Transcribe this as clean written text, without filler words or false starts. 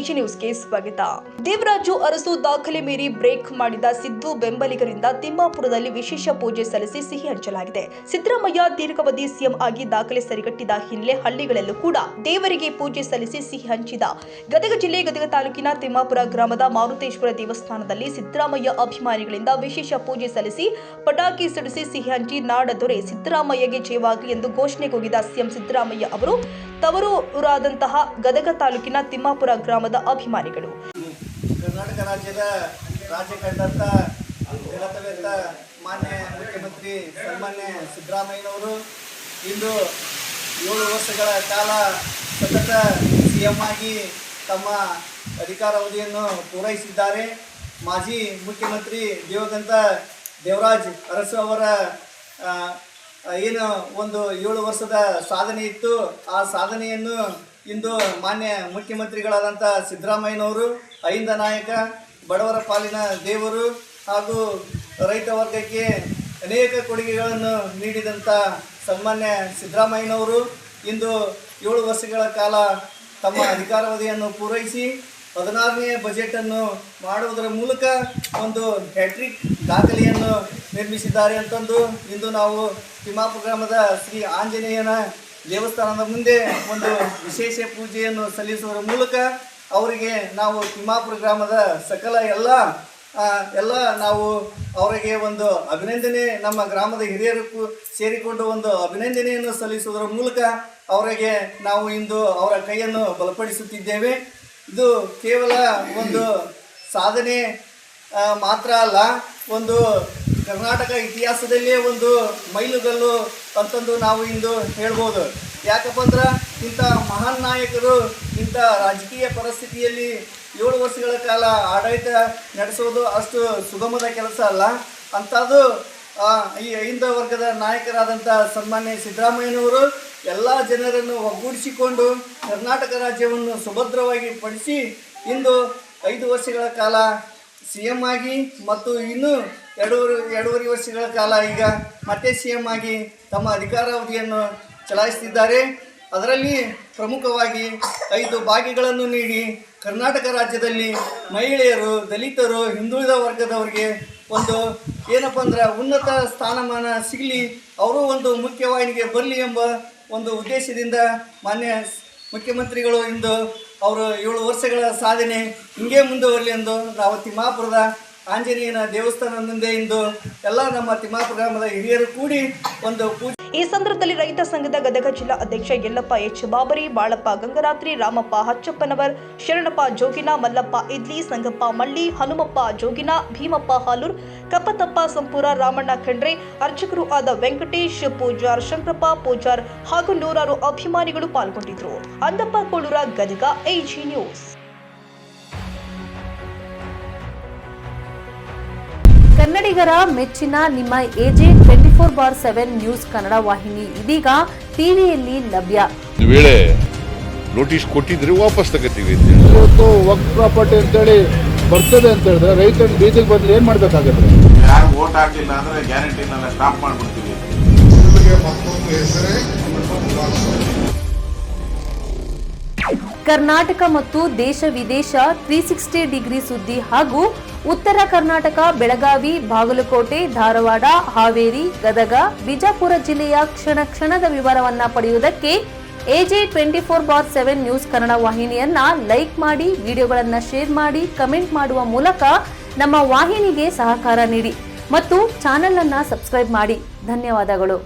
AG ನ್ಯೂಸ್ಗೆ ಸ್ವಾಗತ. ದೇವರಾಜು ಅರಸು ದಾಖಲೆ ಮೀರಿ ಬ್ರೇಕ್ ಮಾಡಿದ ಸಿದ್ದು ಬೆಂಬಲಿಗರಿಂದ ತಿಮ್ಮಾಪುರದಲ್ಲಿ ವಿಶೇಷ ಪೂಜೆ ಸಲ್ಲಿಸಿ ಸಿಹಿ ಹಂಚಲಾಗಿದೆ. ಸಿದ್ದರಾಮಯ್ಯ ದೀರ್ಘಾವಧಿ ಸಿಎಂ ಆಗಿ ದಾಖಲೆ ಸರಿಗಟ್ಟಿದ ಹಿನ್ನೆಲೆ ಹಳ್ಳಿಗಳಲ್ಲೂ ಕೂಡ ದೇವರಿಗೆ ಪೂಜೆ ಸಲ್ಲಿಸಿ ಸಿಹಿ ಹಂಚಿದ ಗದಗ ಜಿಲ್ಲೆ ಗದಗ ತಾಲೂಕಿನ ತಿಮ್ಮಾಪುರ ಗ್ರಾಮದ ಮಾರುತೇಶ್ವರ ದೇವಸ್ಥಾನದಲ್ಲಿ ಸಿದ್ದರಾಮಯ್ಯ ಅಭಿಮಾನಿಗಳಿಂದ ವಿಶೇಷ ಪೂಜೆ ಸಲ್ಲಿಸಿ ಪಟಾಕಿ ಸಿಡಿಸಿ ಸಿಹಿ ಹಂಚಿ ನಾಡದೊರೆ ಸಿದ್ದರಾಮಯ್ಯಗೆ ಜಯವಾಗಲಿ ಎಂದು ಘೋಷಣೆ ಕೂಗಿದ ಸಿಎಂ ಸಿದ್ದರಾಮಯ್ಯ ಅವರು ತವರೂರಾದಂತಹ ಗದಗ ತಾಲೂಕಿನ ತಿಮ್ಮಾಪುರ ಗ್ರಾಮದ ಅಭಿಮಾನಿಗಳು. ಕರ್ನಾಟಕ ರಾಜ್ಯದ ರಾಜ್ಯ ಕಂಡಂತ ಜನತವೇತ್ತ ಮಾನ್ಯ ಮುಖ್ಯಮಂತ್ರಿ ಸನ್ಮಾನ್ಯ ಸಿದ್ದರಾಮಯ್ಯನವರು ಇಂದು 7 ವರ್ಷಗಳ ಕಾಲ ಸತತ ಸಿಎಂ ಆಗಿ ತಮ್ಮ ಅಧಿಕಾರಾವಧಿಯನ್ನು ಪೂರೈಸಿದ್ದಾರೆ. ಮಾಜಿ ಮುಖ್ಯಮಂತ್ರಿ ದಿವಂಗತ ದೇವರಾಜ್ ಅರಸು ಅವರ ಏನು ಒಂದು 7 ವರ್ಷದ ಸಾಧನೆ ಇತ್ತು, ಆ ಸಾಧನೆಯನ್ನು ಇಂದು ಮಾನ್ಯ ಮುಖ್ಯಮಂತ್ರಿಗಳಾದಂಥ ಸಿದ್ದರಾಮಯ್ಯನವರು ಅಹಿಂದ ನಾಯಕ, ಬಡವರ ಪಾಲಿನ ದೇವರು ಹಾಗೂ ರೈತ ವರ್ಗಕ್ಕೆ ಅನೇಕ ಕೊಡುಗೆಗಳನ್ನು ನೀಡಿದಂಥ ಸನ್ಮಾನ್ಯ ಸಿದ್ದರಾಮಯ್ಯನವರು ಇಂದು 7 ವರ್ಷಗಳ ಕಾಲ ತಮ್ಮ ಅಧಿಕಾರಾವಧಿಯನ್ನು ಪೂರೈಸಿ 16ನೇ ಬಜೆಟನ್ನು ಮಾಡುವುದರ ಮೂಲಕ ಒಂದು ಹ್ಯಾಟ್ರಿಕ್ ದಾಖಲೆಯನ್ನು ನಿರ್ಮಿಸಿದ್ದಾರೆ ಅಂತಂದು ಇಂದು ನಾವು ತಿಮ್ಮಾಪುರ ಗ್ರಾಮದ ಶ್ರೀ ಆಂಜನೇಯನ ದೇವಸ್ಥಾನದ ಮುಂದೆ ಒಂದು ವಿಶೇಷ ಪೂಜೆಯನ್ನು ಸಲ್ಲಿಸುವುದರ ಮೂಲಕ ಅವರಿಗೆ ನಾವು ತಿಮ್ಮಾಪುರ ಗ್ರಾಮದ ಸಕಲ ಎಲ್ಲ ನಾವು ಅವರಿಗೆ ಒಂದು ಅಭಿನಂದನೆ, ನಮ್ಮ ಗ್ರಾಮದ ಹಿರಿಯರು ಸೇರಿಕೊಂಡು ಒಂದು ಅಭಿನಂದನೆಯನ್ನು ಸಲ್ಲಿಸುವುದರ ಮೂಲಕ ಅವರಿಗೆ ನಾವು ಇಂದು ಅವರ ಕೈಯನ್ನು ಬಲಪಡಿಸುತ್ತಿದ್ದೇವೆ. ಇದು ಕೇವಲ ಒಂದು ಸಾಧನೆ ಮಾತ್ರ ಅಲ್ಲ, ಒಂದು ಕರ್ನಾಟಕ ಇತಿಹಾಸದಲ್ಲೇ ಒಂದು ಮೈಲುಗಲ್ಲು ಅಂತಂದು ನಾವು ಇಂದು ಹೇಳ್ಬೋದು. ಯಾಕಪ್ಪ ಅಂದ್ರೆ ಇಂಥ ಮಹಾನ್ ನಾಯಕರು ಇಂಥ ರಾಜಕೀಯ ಪರಿಸ್ಥಿತಿಯಲ್ಲಿ 7 ವರ್ಷಗಳ ಕಾಲ ಆಡಳಿತ ನಡೆಸೋದು ಅಷ್ಟು ಸುಗಮದ ಕೆಲಸ ಅಲ್ಲ. ಅಂಥದ್ದು ಈ ಅಹಿಂದ ವರ್ಗದ ನಾಯಕರಾದಂಥ ಸನ್ಮಾನ್ಯ ಸಿದ್ದರಾಮಯ್ಯನವರು ಎಲ್ಲ ಜನರನ್ನು ಒಗ್ಗೂಡಿಸಿಕೊಂಡು ಕರ್ನಾಟಕ ರಾಜ್ಯವನ್ನು ಸುಭದ್ರವಾಗಿ ಪಡಿಸಿ ಇಂದು 5 ವರ್ಷಗಳ ಕಾಲ ಸಿಎಂ ಆಗಿ ಮತ್ತು ಇನ್ನೂ ಎರಡೂವರೆ ವರ್ಷಗಳ ಕಾಲ ಈಗ ಮತ್ತೆ ಸಿಎಂ ಆಗಿ ತಮ್ಮ ಅಧಿಕಾರಾವಧಿಯನ್ನು ಚಲಾಯಿಸುತ್ತಿದ್ದಾರೆ. ಅದರಲ್ಲಿ ಪ್ರಮುಖವಾಗಿ 5 ಭಾಗ್ಯಗಳನ್ನು ನೀಡಿ ಕರ್ನಾಟಕ ರಾಜ್ಯದಲ್ಲಿ ಮಹಿಳೆಯರು, ದಲಿತರು, ಹಿಂದುಳಿದ ವರ್ಗದವರಿಗೆ ಒಂದು ಏನಪ್ಪ ಅಂದ್ರೆ ಉನ್ನತ ಸ್ಥಾನಮಾನ ಸಿಗಲಿ, ಅವರು ಒಂದು ಮುಖ್ಯವಾಹಿನಿಗೆ ಬರಲಿ ಎಂಬ ಒಂದು ಉದ್ದೇಶದಿಂದ ಮಾನ್ಯ ಮುಖ್ಯಮಂತ್ರಿಗಳು ಇಂದು ಅವರು 7 ವರ್ಷಗಳ ಸಾಧನೆ ಹಿಂಗೆ ಮುಂದುವರಲಿ ಎಂದು ನಾವು ತಿಮ್ಮಾಪುರದ ಆಂಜನೇಯನ ದೇವಸ್ಥಾನದ ಮುಂದೆ ಇಂದು ಎಲ್ಲ ನಮ್ಮ ತಿಮ್ಮಾಪುರ ಗ್ರಾಮದ ಹಿರಿಯರು ಕೂಡಿ ಒಂದು ಪೂಜೆ. ಈ ಸಂದರ್ಭದಲ್ಲಿ ರೈತ ಸಂಘದ ಗದಗ ಜಿಲ್ಲಾ ಅಧ್ಯಕ್ಷ ಯಲ್ಲಪ್ಪ ಎಚ್ ಬಾಬರಿ, ಬಾಳಪ್ಪ ಗಂಗರಾತ್ರಿ, ರಾಮಪ್ಪ ಹಚ್ಚಪ್ಪನವರ್, ಶರಣಪ್ಪ ಜೋಗಿನ, ಮಲ್ಲಪ್ಪ ಇದ್ಲಿ, ಸಂಗಪ್ಪ ಮಳ್ಳಿ, ಹನುಮಪ್ಪ ಜೋಗಿನ, ಭೀಮಪ್ಪ ಹಾಲೂರ್, ಕಪ್ಪತಪ್ಪ ಸಂಪೂರ, ರಾಮಣ್ಣ ಖಂಡ್ರೆ, ಅರ್ಚಕರು ಆದ ವೆಂಕಟೇಶ್ ಪೂಜಾರ್, ಶಂಕರಪ್ಪ ಪೂಜಾರ್ ಹಾಗೂ ನೂರಾರು ಅಭಿಮಾನಿಗಳು ಪಾಲ್ಗೊಂಡಿದ್ದರು. Andappa Kolura, Gadag, AG news. ಕನ್ನಡಿಗರ ಮೆಚ್ಚಿನ ನಿಮ್ಮ ಎಜೆ 24/7 ನ್ಯೂಸ್ ಕನ್ನಡ ವಾಹಿನಿ ಇದೀಗ ಟಿವಿಯಲ್ಲಿ ಲಭ್ಯ. ವೇಳೆ ನೋಟಿಸ್ ಕೊಟ್ಟಿದ್ರೆ ವಾಪಸ್ ತಗೋತೀವಿ. ಇವತ್ತು ವಕ್ಫ್ ಪ್ರಾಪರ್ಟಿ ಅಂತೇಳಿ ಬರ್ತದೆ ಅಂತ ಹೇಳಿದ್ರೆ ರೈತರು ಬೀದಿಗೆ ಬದಲು ಏನ್ ಮಾಡ್ಬೇಕಾಗತ್ತೆ? ಯಾರು ವೋಟ್ ಹಾಕಿಲ್ಲ ಅಂದ್ರೆ ಗ್ಯಾರಂಟಿನೆಲ್ಲ ಸ್ಟಾಪ್ ಮಾಡ್ಬಿಡ್ತೀವಿ. ಕರ್ನಾಟಕ ಮತ್ತು ದೇಶ ವಿದೇಶ 360 ಡಿಗ್ರಿ ಸುದ್ದಿ ಹಾಗೂ ಉತ್ತರ ಕರ್ನಾಟಕ, ಬೆಳಗಾವಿ, ಬಾಗಲಕೋಟೆ, ಧಾರವಾಡ, ಹಾವೇರಿ, ಗದಗ, ಬಿಜಾಪುರ ಜಿಲ್ಲೆಯ ಕ್ಷಣ ಕ್ಷಣದ ವಿವರವನ್ನ ಪಡೆಯುವುದಕ್ಕೆ ಎಜೆ 24/7 ನ್ಯೂಸ್ ಕನ್ನಡ ವಾಹಿನಿಯನ್ನ ಲೈಕ್ ಮಾಡಿ, ವಿಡಿಯೋಗಳನ್ನ ಶೇರ್ ಮಾಡಿ, ಕಮೆಂಟ್ ಮಾಡುವ ಮೂಲಕ ನಮ್ಮ ವಾಹಿನಿಗೆ ಸಹಕಾರ ನೀಡಿ ಮತ್ತು ಚಾನೆಲ್ ಅನ್ನ ಸಬ್ಸ್ಕ್ರೈಬ್ ಮಾಡಿ. ಧನ್ಯವಾದಗಳು.